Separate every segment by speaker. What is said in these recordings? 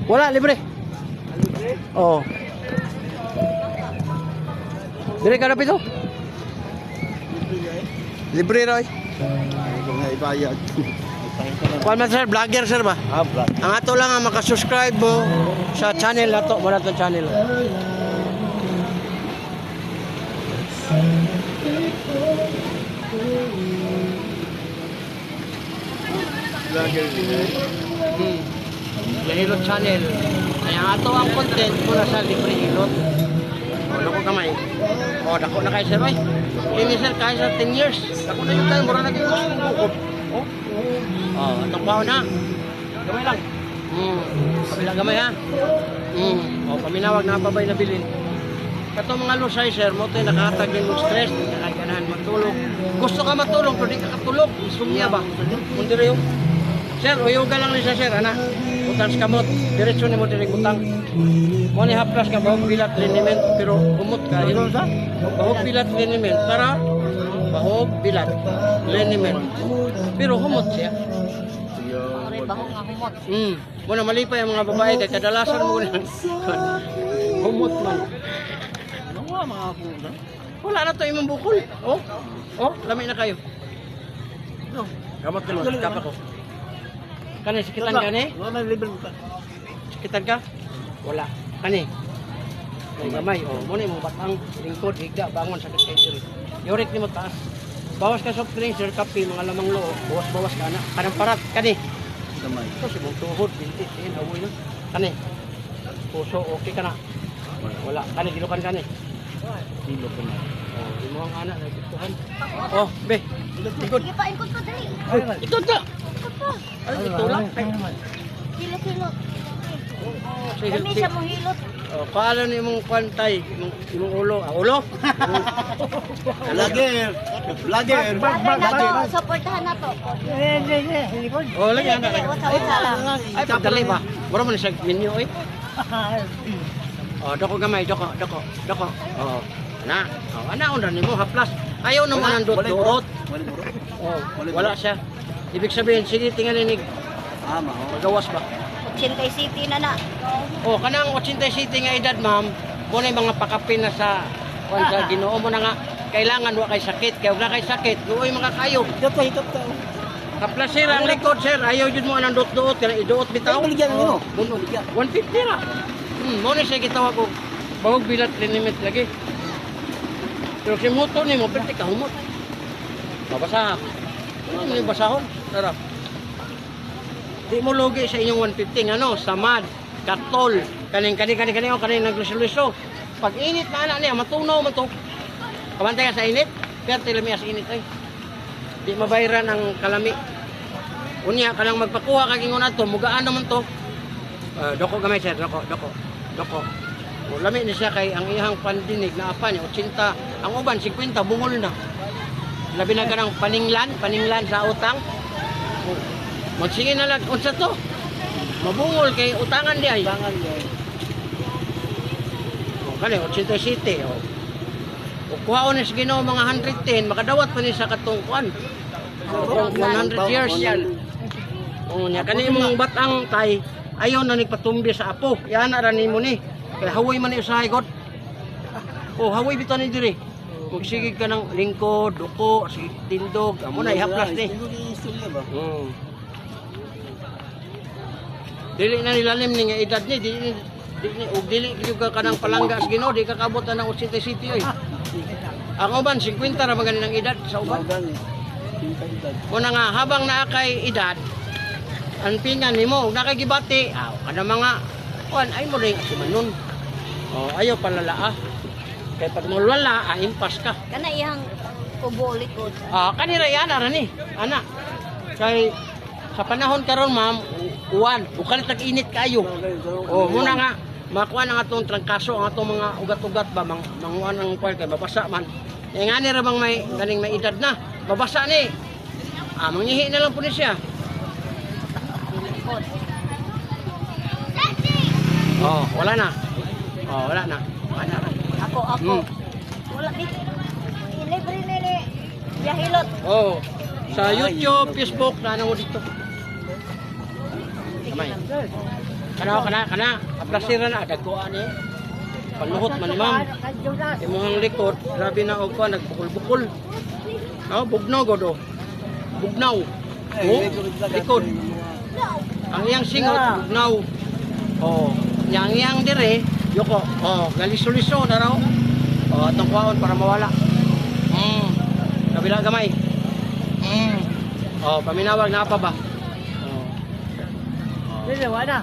Speaker 1: Wala, libre. Oo. Dire ka na pito? Libre Roy.
Speaker 2: Kung nga ibayad.
Speaker 1: Kuan man sir, vlogger sir ba?
Speaker 2: Vlog.
Speaker 1: Ang ato lang ang makasubscribe mo sa channel na to, wala itong channel.
Speaker 2: Vlogger.
Speaker 1: Hilot channel. Kaya ang ato ang content muna sa libre hilot. O, dako kamay. O, dako na kayo sir, ay. Kini sir, kaya sa 10 years. Dako na yung tayo, mura na kayo. O, atong baho na. Gamay lang. Kabila gamay ha. O, paminawag na pabay na bilin. Kato mga lusay sir, mo tayo nakahatag din mong stress, nakaganahan matulog. Gusto ka matulog, pero di ka katulog. Insomnia ba? Kundi rin yung. Sir, uyuga lang ni siya sir, ana. Utang sa kamot, diretsyo ni mo diri utang. Mo ni haplas ka bahog bilat liniment, pero umot ka. Ino sa? Bahog bilat liniment, para bahog bilat liniment. Pero humot siya.
Speaker 3: Aray bahong nga humot.
Speaker 1: Mo na malipay ang mga babae kay kadalasan mo na. Humot man.
Speaker 2: Ano nga mga puta?
Speaker 1: Wala na to imong bukol. Oh, lami na kayo.
Speaker 2: No.
Speaker 1: Gamot ka lang, kapa ko. Kani sakitan ka ni?
Speaker 2: Wala libre ka.
Speaker 1: Sakitan ka? Wala. Kani. May gamay. Mo ni mong batang lingkod, higda, bangon, sakit kayo diri. Yorik ni mo taas. Bawas ka soft drinks, sir, kape, mga lamang loo. Bawas ka na. Kanang parat, kani.
Speaker 2: Damay.
Speaker 1: Ito si mong tuhod, bintis, awoy na. Kani. Puso, okay ka na. Wala. Kani, gilukan kani.
Speaker 2: Kilo ko na.
Speaker 1: Di mo ang anak, nagpituhan. Be. Ikot.
Speaker 3: Sige pa, ikot ko dali.
Speaker 1: Ikot ka.
Speaker 3: Ikot pa.
Speaker 1: Ay, itulak.
Speaker 3: Hilot-hilot.
Speaker 1: Sige,
Speaker 3: Kami siya mong hilot.
Speaker 1: paano ni mong kwantay? Imong ulo? Ulo?
Speaker 2: Vlogger. Vlogger.
Speaker 3: Bagay na to, supportahan na to.
Speaker 1: Lagi anak.
Speaker 3: Usa-usa lang.
Speaker 1: Ay, pagdali ba? Mura mo na siya menu, eh. Dako gamay, dako. Ana, undan ni mo, haplas. Ayaw naman ang dot-durot. Wala siya. Ibig sabihin, sige, tingnan ni
Speaker 2: Tama.
Speaker 1: magawas ba?
Speaker 3: 80 City na na.
Speaker 1: Kanang 80 city nga edad, ma'am, mo na yung mga pakapin na sa Ginoo mo na nga, kailangan wa kay sakit, kaya wala kay sakit, luoy mga kayo.
Speaker 2: Hitap ka.
Speaker 1: Kaplas sir, ang likod sir, ayaw yun mo anang dot-duot, kaya iduot bitaw.
Speaker 2: Baligyan mo.
Speaker 1: 150 ra. Mo na siya gitawa ko, bahog bilat linimit lagi. Pero si moto ni mo, pwede ka humot. Mabasa. Ano yung basahon? Tara. Di mo logi sa inyong 150 ano, samad, katol, kaning nagluso-luso. Pag init na anak niya, matunaw man to. Kamantay ka sa init, pero tilamias init ay. Di mabayaran ang kalami. Unya ka lang magpakuha kag ingon ato, mugaan naman to. Doko gamay sir, doko. Lami ni siya kay ang iyang pandinig na apa niya 80, ang uban 50 bungol na. Labi na kanang paninglan sa utang. Magsige na lang unsa to? Mabungol kay utangan di ay. Kani 87 O kuhaon ni sa Ginoo mga 110, makadawat pa ni sa katong kuan. 100 years yan. Nya kani imong batang tay ayaw na nagpatumbi sa apo. Yan ara nimo ni. Kay hawoy man ni usahay god. Hawoy bitaw ni diri. Magsige ka ng lingkod, duko, sige tindog, amo na ihaplas ni. Dili na nilalim ni nga edad ni, dili ka kanang palangga sa Ginoo, di ka kabutan ng 80 city oy. Ang uban 50 ra maganin ang edad sa uban. Kuna nga habang naa kay edad, ang pingan nimo nakagibati, kada mga kuan ay mo ring asumanon. Ayaw palalaa. Kay pag mulwala, impas ka.
Speaker 3: Kana iyang kubo likod.
Speaker 1: Kanira yan ara ni, ana. Kay sa panahon karon ma'am, uwan, ukalit nag-init kayo. Muna nga makuha ang atong trangkaso, ang atong mga ugat-ugat ba manguan ang kuan kay babasa man. Nga ni ra bang may ganing may edad na, babasa ni. Mangihi na lang po ni siya.
Speaker 3: Likod.
Speaker 1: Wala na. Wala na.
Speaker 3: Ako. Wala dito. Libre nili. Yahilot.
Speaker 1: Sa YouTube, Facebook, na mo dito. Kamay. Kana. Aplasiran na dagkoan eh. Paluhot man ni ma'am. Imong likod, grabe na og kuan nagbukol-bukol. Oh, bugnaw god oh. Bugnaw. Oh, likod. Ang iyang singot bugnaw. Oh, yang dire, yoko. Oh, galiso-liso na raw. Oh, atong kwaon para mawala. Kabila gamay. Oh, paminawag na pa ba?
Speaker 3: Dili, wala.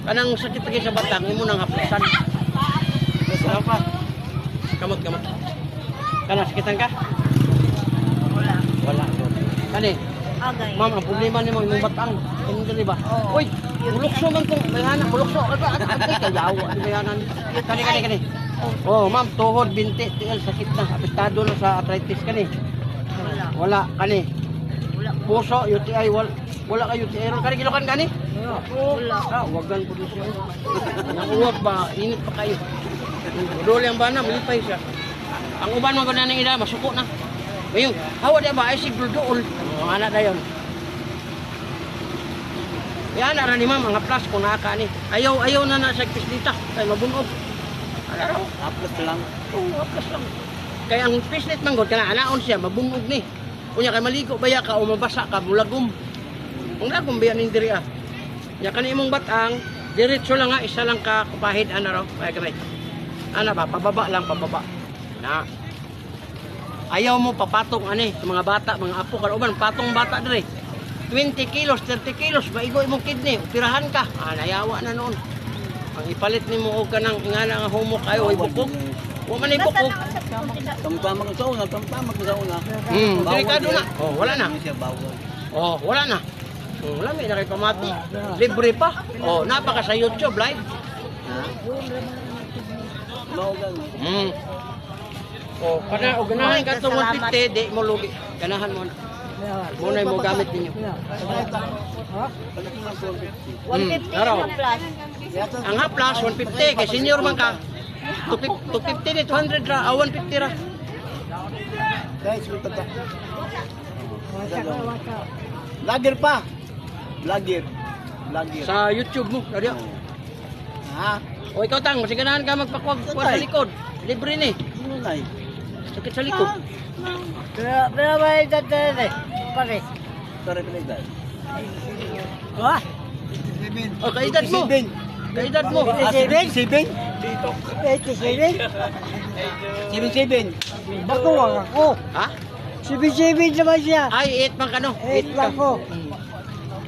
Speaker 1: Kanang sakit lagi sa batang, imo nang haplasan. Ano pa? Kamot. Kana sakitan ka? Wala. Kani,
Speaker 3: Agay.
Speaker 1: ma'am, ang problema nimo imong batang. Hindi ba?
Speaker 3: Oo.
Speaker 1: Uy, bulukso man kung may anak, bulukso. Ano kayawa ni bayanan? Kani. Oh, ma'am, tuhod, binti, tiil, sakit na. Apektado na sa arthritis kani. Wala, kani. Puso, UTI, wala ka UTI. Kani kilokan kani?
Speaker 3: Wala.
Speaker 1: Wagan po siya. Nakuwag ba? Init pa kayo. Dole ang bana, malipay siya. Ang uban mo ganun ng ila, masuko na. Ngayon, hawa di ba? Ay siguro dool. Ang anak na yun. Yan, ara ni ma'am, mga plus kung naka ni. Ayaw na sa pisnita. Kaya mabunog. Ano raw?
Speaker 2: Aplas lang.
Speaker 1: Oo, plus lang. Kaya ang pisnit manggod, kana anaon siya, mabunog ni. Kunya kay maligo baya ka o mabasa ka, bulagom. Ang lagom bayan ni diri ah. Ya kani imong batang, diretso lang nga, isa lang ka kupahid ana raw. Kaya kamay. Ana ba, pababa. Na. Ayaw mo papatong ani sa mga bata, mga apo karuban, patong bata dire. 20 kilos, 30 kilos, maigo imong kidney, operahan ka. Nayawa na noon. Ang ipalit nimo og kanang ingana nga homo kayo ay bukog. Wa man ay bukog.
Speaker 2: Tamtama ka sa una.
Speaker 1: Delikado na. Oh, wala na.
Speaker 2: Siya bawal.
Speaker 1: Oh, wala na. Wala may na kay pamati. Libre pa. Oh, napaka sa YouTube live.
Speaker 2: Maugan.
Speaker 1: Oh, kana og ganahan ka tong 150, di mo lugi. Ganahan mo na. Muna mo gamit ninyo.
Speaker 2: Balik na sa
Speaker 3: 150
Speaker 1: araw.
Speaker 3: na plus.
Speaker 1: Ang haplas 150 kay senior man ka. 250 ni 200 ra, 150 ra.
Speaker 2: Guys, sulta ka. Lager pa. Lager.
Speaker 1: Sa YouTube mo, radio.
Speaker 2: Ha?
Speaker 1: O ikaw tang, kasi ganahan ka magpakwag sa likod. Libre ni.
Speaker 2: Ano na eh?
Speaker 1: Sakit sa likod.
Speaker 3: Pero may dadali. Pare.
Speaker 2: Sorry, pinagdal.
Speaker 3: Wah.
Speaker 1: O kaedad mo. Kaedad mo.
Speaker 2: 77?
Speaker 3: 87?
Speaker 2: 77.
Speaker 3: Bako lang ako.
Speaker 1: Ha?
Speaker 3: 77 naman siya.
Speaker 1: Ay, 8 man ka no.
Speaker 3: 8 lang ko.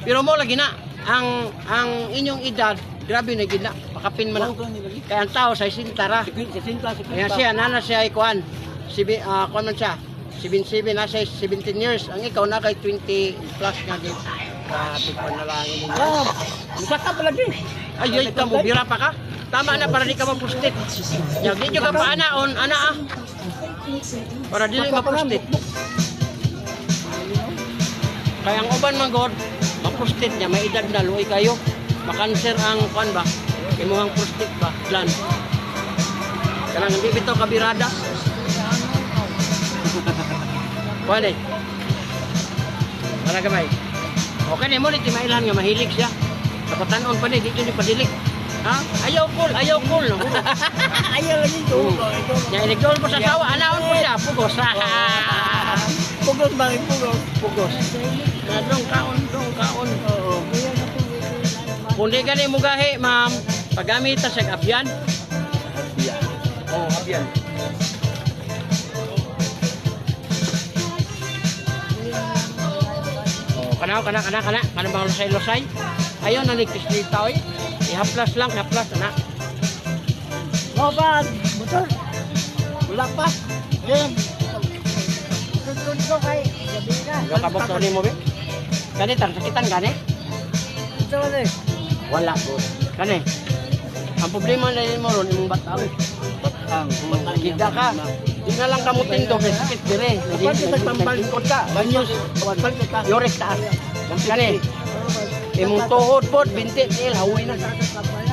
Speaker 1: Pero mo lagi na ang inyong edad, grabe na gid na. Pakapin man na. Kaya ang tao sa sintara. Kaya siya nana siya ay kuan. Kuan man siya. 77 na siya 17 years. Ang ikaw na kay 20 plus nga gid. Grabe panalangin ninyo.
Speaker 2: Saka pala din.
Speaker 1: Ay, ka mo bira pa ka. Tama na para di ka mapustit. Ya, di ka pa anaon, ana ah. Para dili mapustit. Kaya ang uban man god, mapustit niya, may edad na luoy kayo. Makanser ang kuan ba? Imuhang prostate ba? Gland. Kanang hindi bitaw kabirada. Kuan eh. Para gamay. Okay ni mo ni timailan nga mahilig siya. Sa patanon pa ni dito ni padilik. Ha? Ayaw cool.
Speaker 2: Ayaw lagi ito.
Speaker 1: Ya iligol po sa sawa, anaon po siya, pugos.
Speaker 2: Pugos ba?
Speaker 1: Pugos. Dong kaon. Oo. Kung di gani mo gahi, ma'am, paggamit ta sa abyan. Oh, abyan. Oh, kana bang lusay. Ayaw na ligtis dito eh. Ihaplas lang, haplas na.
Speaker 3: Moban. Motor.
Speaker 2: Wala pa. Yan.
Speaker 3: Tutun ko kay gabi na.
Speaker 1: Gakabok to ni mo be. Kani tang sakitan gani?
Speaker 3: Ito na eh.
Speaker 1: Wala po. Kani. Ang problema na mo ron imong batang.
Speaker 2: Batang.
Speaker 1: Kita ka. Di na lang kamutin to kay sakit dire.
Speaker 2: Bakit nagpambalikod ka? Banyos. Balik ka.
Speaker 1: Yorek taas. Kani. Imong tuhod pod binti til hawi na.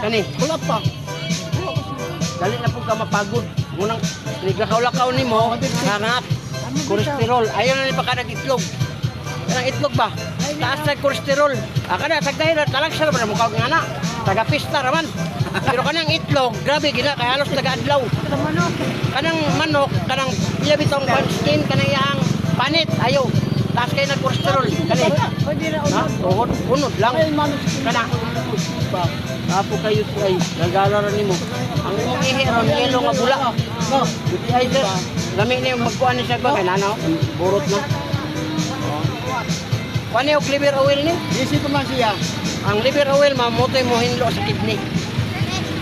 Speaker 1: Kani.
Speaker 2: Wala pa.
Speaker 1: Dali na po ka mapagod. Munang niglakaw-lakaw nimo, hangat. Kolesterol. Ayaw na ni pa ka nag-itlog. kanang itlog ba? Taas sa cholesterol. Kana sagdahin talag sa ba mukha nga na. Taga pista raman. Pero kanang itlog, grabe gina kay halos taga adlaw.
Speaker 3: Sa manok.
Speaker 1: Kanang manok, kanang iya bitong skin kanang iyang panit ayo. Taas kay na cholesterol kani.
Speaker 3: Pwede na
Speaker 1: Ha?
Speaker 3: unod.
Speaker 1: Unod lang. Kana. Apo kayo ay nagalaran nimo. Ang imong ihi ron yelo nga bula. No. Ay sir. Lami ni magkuan ni siya ba kay nanaw? Burot na. Kuan ni og liver oil ni?
Speaker 2: Isi ko man siya.
Speaker 1: Ang liver oil mamotoy mo hinlo sa kidney.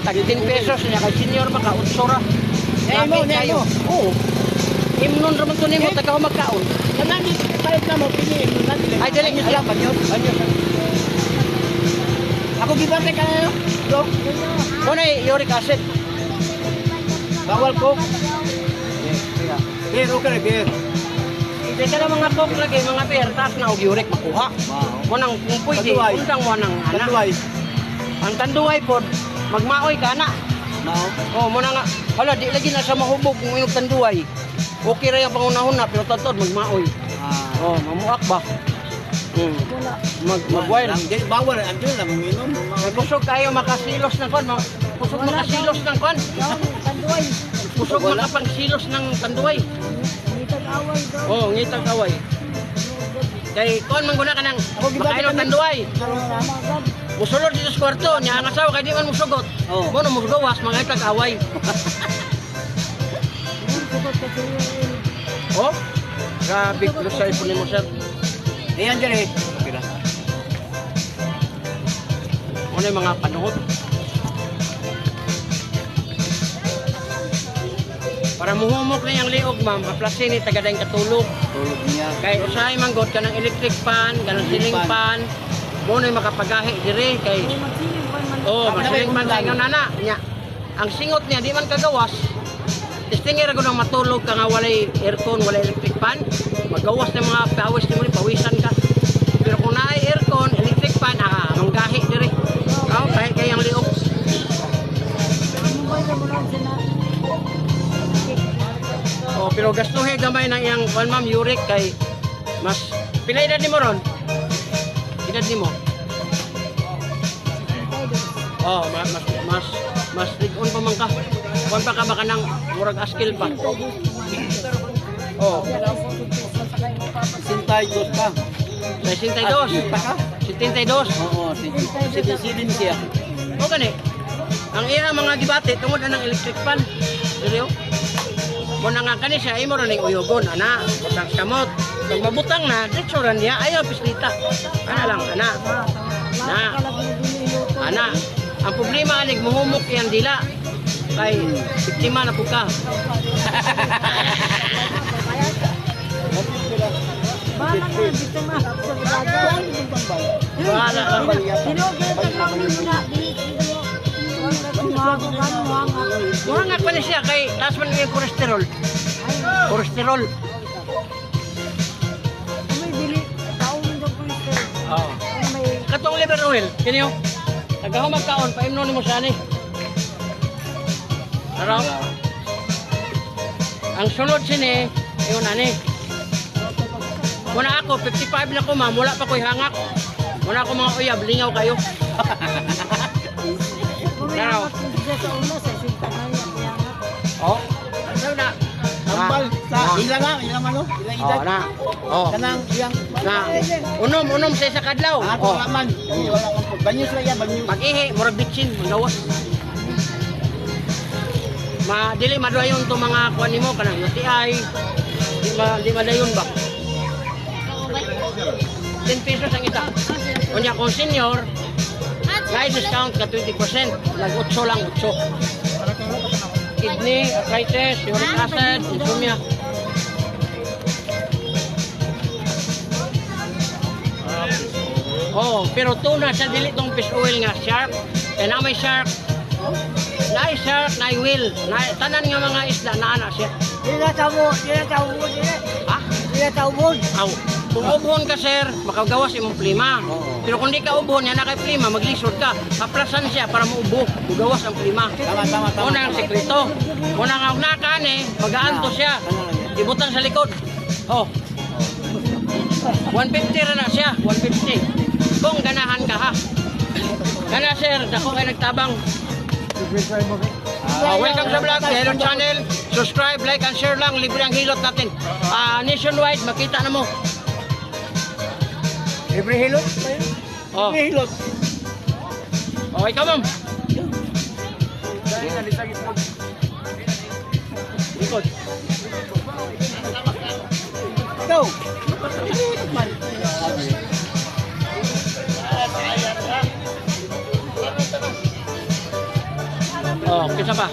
Speaker 1: Tag 10 pesos niya kay senior maka 8 ra.
Speaker 2: Nemo, nemo.
Speaker 1: Oo. Imnon ra man to nimo taga magkaon.
Speaker 2: Kanang di kahit na mo pili.
Speaker 1: Ay dali alam ba yun?
Speaker 2: Ako gibate ka na. Dok.
Speaker 1: Kuno uric acid.
Speaker 2: Bawal ko. Beer, okay na beer.
Speaker 1: Hindi ka na mga coke lagi, mga beer, taas na og uric makuha. Mo nang kung pwede,
Speaker 2: Tanduay.
Speaker 1: undang mo nang ana.
Speaker 2: Tanduay.
Speaker 1: Ang tanduay pod, magmaoy ka na.
Speaker 2: Mao.
Speaker 1: Oh, mo na nga, hala, di lagi na sa mahubog kung yung tanduay. Okay ra yung pangunahon na, pero tantod, magmaoy. Oh, mamuak ba? Magwire.
Speaker 2: Di bawal andun lang minum.
Speaker 1: Kusog kayo makasilos ng kon, kusog makasilos ng kon.
Speaker 3: Yung tanduay.
Speaker 1: Kusog makapangsilos ng tanduay.
Speaker 3: Ngitag away daw.
Speaker 1: Oh, ngitag away. Kay kon mangguna ka ng
Speaker 2: gibati
Speaker 1: makain
Speaker 2: ka
Speaker 1: ng
Speaker 2: ng-
Speaker 1: tanduay.
Speaker 3: Tama agad.
Speaker 1: Musulod dito sa kwarto, niya ang asawa kay di man musugot.
Speaker 2: Oh.
Speaker 1: Mo no mugawas mga itag away.
Speaker 3: Yung sugot kasi yung
Speaker 1: Oh. Grabe lusay po nimo sir.
Speaker 2: Ayan dire. Okay na.
Speaker 1: Ano yung mga panuhot? Para muhumok na yung liog ma'am, kaplasin ni tagadayang katulog.
Speaker 2: Tulog niya.
Speaker 1: Kay usahay manggod ka ng electric fan, ganang ceiling fan. Mo na yung makapagahi dire kay
Speaker 3: magsiling pa man.
Speaker 1: oh, masiling fan kay nga nana nya. Ang singot niya di man kagawas. Distingir ako nang matulog ka nga walay aircon, walay electric fan. Magawas ng mga pawis ni mo ni pawisan ka. Pero kung naay aircon, electric fan, manggahi dire. Oh, kay ang liog.
Speaker 3: Ano ba yung mula sila?
Speaker 1: Oh, pero gastuhe gamay ng iyang one ma'am uric kay mas pila edad nimo ron? Edad nimo? Oh, mas rig-on pa man ka. Kuan pa ka baka nang murag askil pa. Oh,
Speaker 2: Sintay dos ka.
Speaker 1: 62.
Speaker 2: Taka?
Speaker 1: 72.
Speaker 2: Oo, sidin siya.
Speaker 1: O gani. Ang iya mga gibati tungod na ng electric fan. Dili oh. Mo na nga kani siya imo ra ning uyogon ana, butang kamot. Pag mabutang na, diretso ra niya ayaw pislita. Ana lang ana. Na. Ana. Ang problema anig muhumok yan dila. Kay biktima na po ka.
Speaker 3: Bahala ka, dito ma.
Speaker 1: Bahala ka.
Speaker 3: Sinugit lang nyo na.
Speaker 1: Mura nga pa na siya kay taas man yung cholesterol. Cholesterol.
Speaker 3: May dili. Taong daw po ito.
Speaker 1: Oo.
Speaker 3: May
Speaker 1: Katong liver oil, kini yo. Tagahumag kaon paimno nimo siya ni. Araw. Ang sunod sini, yun ani. Muna ako 55 na ko ma'am, wala pa ko'y hangak. Muna ako mga uyab, lingaw kayo.
Speaker 3: kumayakot sa una sa sinta na yan.
Speaker 1: Oh. Ano na?
Speaker 2: Tambal sa
Speaker 1: Ah.
Speaker 2: ilang nga, ilang ano? Ilang
Speaker 1: Oh,
Speaker 2: edad.
Speaker 1: na. Oh.
Speaker 2: Kanang iyang
Speaker 1: Na. Unom sa isa kadlaw.
Speaker 2: ako
Speaker 1: Oh.
Speaker 2: naman. Wala kang po. Banyos lang yan, banyos.
Speaker 1: Pag-ihi, murag bitsin, magawas. Dili madayon to mga kuan nimo kanang UTI. Di madayon ba? 10 pesos ang isa. Kunya kung senior, may discount ka 20%. Nag-8 lang, 8. Kidney, arthritis, uric acid, insomnia. Oh, pero tuna sa dili tong fish oil nga shark. Kaya na may shark. Na shark, na whale. Tanan nga mga isda na ana siya.
Speaker 3: Hindi na tawon.
Speaker 1: Ha?
Speaker 3: Hindi na tawon.
Speaker 1: Aw, kung ubon ka sir, makagawas imong plima. Pero kung di ka ubon, yan na kay plima, maglisod ka. Haplasan siya para maubo. Mugawas ang plima.
Speaker 2: Tama, tama, tama.
Speaker 1: Una ang sekreto. Una nga nakaan eh, mag-aanto siya. Ibutang sa likod. Oh. 150 ra na siya, 150. Kung ganahan ka ha. Kana sir, dako kay nagtabang. Welcome sa vlog, Hilot Channel. Subscribe, like, and share lang. Libre ang hilot natin. Nationwide, makita na mo.
Speaker 2: Libre hilot.
Speaker 1: Oh,
Speaker 2: Libre hilot.
Speaker 1: okay ka ma'am. Ikot.
Speaker 2: Ikaw.
Speaker 1: Oh, kisa pa.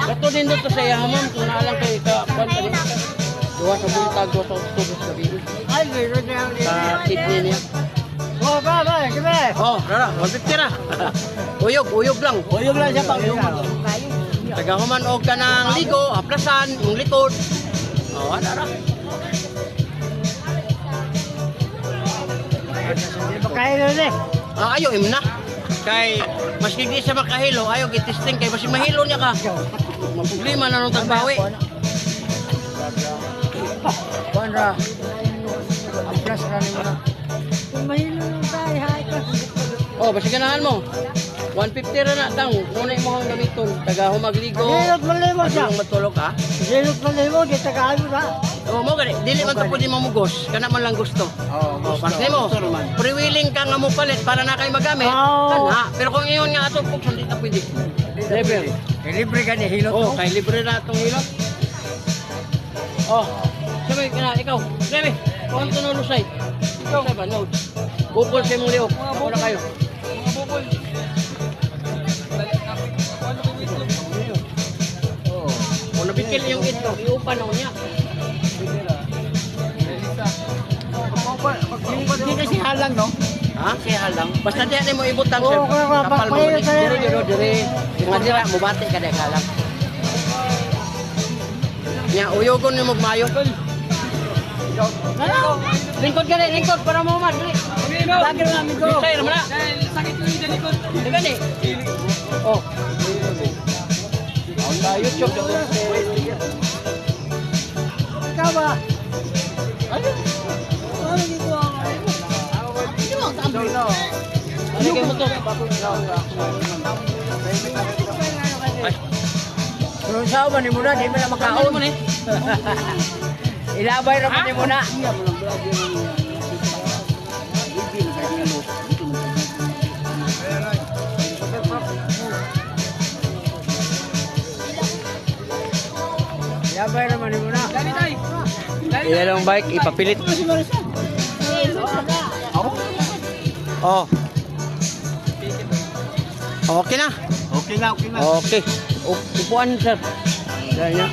Speaker 1: Kato din doon sa iya ma'am, kung naalang kay ka, kwan pa rin. Duwa sa buntag, duwa sa tubos sa bibi.
Speaker 3: Ay, meron na yan.
Speaker 1: Sa kidney niya.
Speaker 3: Oh, ba, sige.
Speaker 1: Oh, rara, 150 na. Uyog lang.
Speaker 2: Uyog lang siya pang uyog.
Speaker 1: Tagahuman og ka ng ligo, aplasan, yung likod. Oh, rara.
Speaker 3: Makahilo na eh.
Speaker 1: Ayo im na. Kay mas hindi siya makahilo, ayo gitesting kay mas mahilo niya ka. Problema na nung tagbawi.
Speaker 2: Kuanra. Aplas ra ni mo na.
Speaker 3: Kung mahilo na tayo, hay ka.
Speaker 1: Oh, basta ganahan mo. 150 ra na tang. Muna mo ang gamiton. Taga humagligo.
Speaker 3: Hilot mo limo siya.
Speaker 1: Ang matulog ka.
Speaker 3: Hilot mo limo, di tagalo na.
Speaker 1: Oh, mo gani. Dili man to pwede mamugos. Kana man lang gusto.
Speaker 2: Oh,
Speaker 1: Oh, parte mo. Pre-willing ka nga mo palit para na kay magamit.
Speaker 3: Oo.
Speaker 1: Kana. Pero kung iyon nga ato kung hindi ta pwede. Level.
Speaker 2: Libre ka ni hilot.
Speaker 1: Oh, kay libre na itong hilot. Oh, sabi ka na, ikaw. Sabi, kung ito na lusay. Ikaw. Sabi ba, no. Bukol sa mong liok. Ako na kayo. Kung nabikil yung ito, iupan ako niya.
Speaker 2: Hindi kasi halang, no?
Speaker 1: Ha? Kaya lang. Basta di mo ibutang
Speaker 3: Oo,
Speaker 1: sir.
Speaker 3: kaya
Speaker 1: Kapal mo.
Speaker 3: papayo tayo.
Speaker 1: Dire. Mga dira, mubati ka dahil kalang. Nya, uyogon ni magmayo. Lingkod ka rin, lingkod para mo man.
Speaker 3: Lagi na namin ko.
Speaker 1: Bisay naman na.
Speaker 4: Sakit yung hindi likod.
Speaker 1: Di ba ni? Oh. Ang na YouTube.
Speaker 3: Ikaw ba?
Speaker 1: Ayun.
Speaker 3: Ano dito ang
Speaker 1: Ano kayo mo to? Ay,
Speaker 2: Pero sa ba ni mo na, di mo na
Speaker 1: kaon
Speaker 2: makaon.
Speaker 1: mo ni.
Speaker 2: Ilabay ra man ni mo na. Ilabay ra man ni mo na.
Speaker 4: Dali tayo.
Speaker 1: Ilalong bike, ipapilit. Oh. Okay na.
Speaker 2: Okay na, okay na.
Speaker 1: Okay. Upuan sir. Dahil na.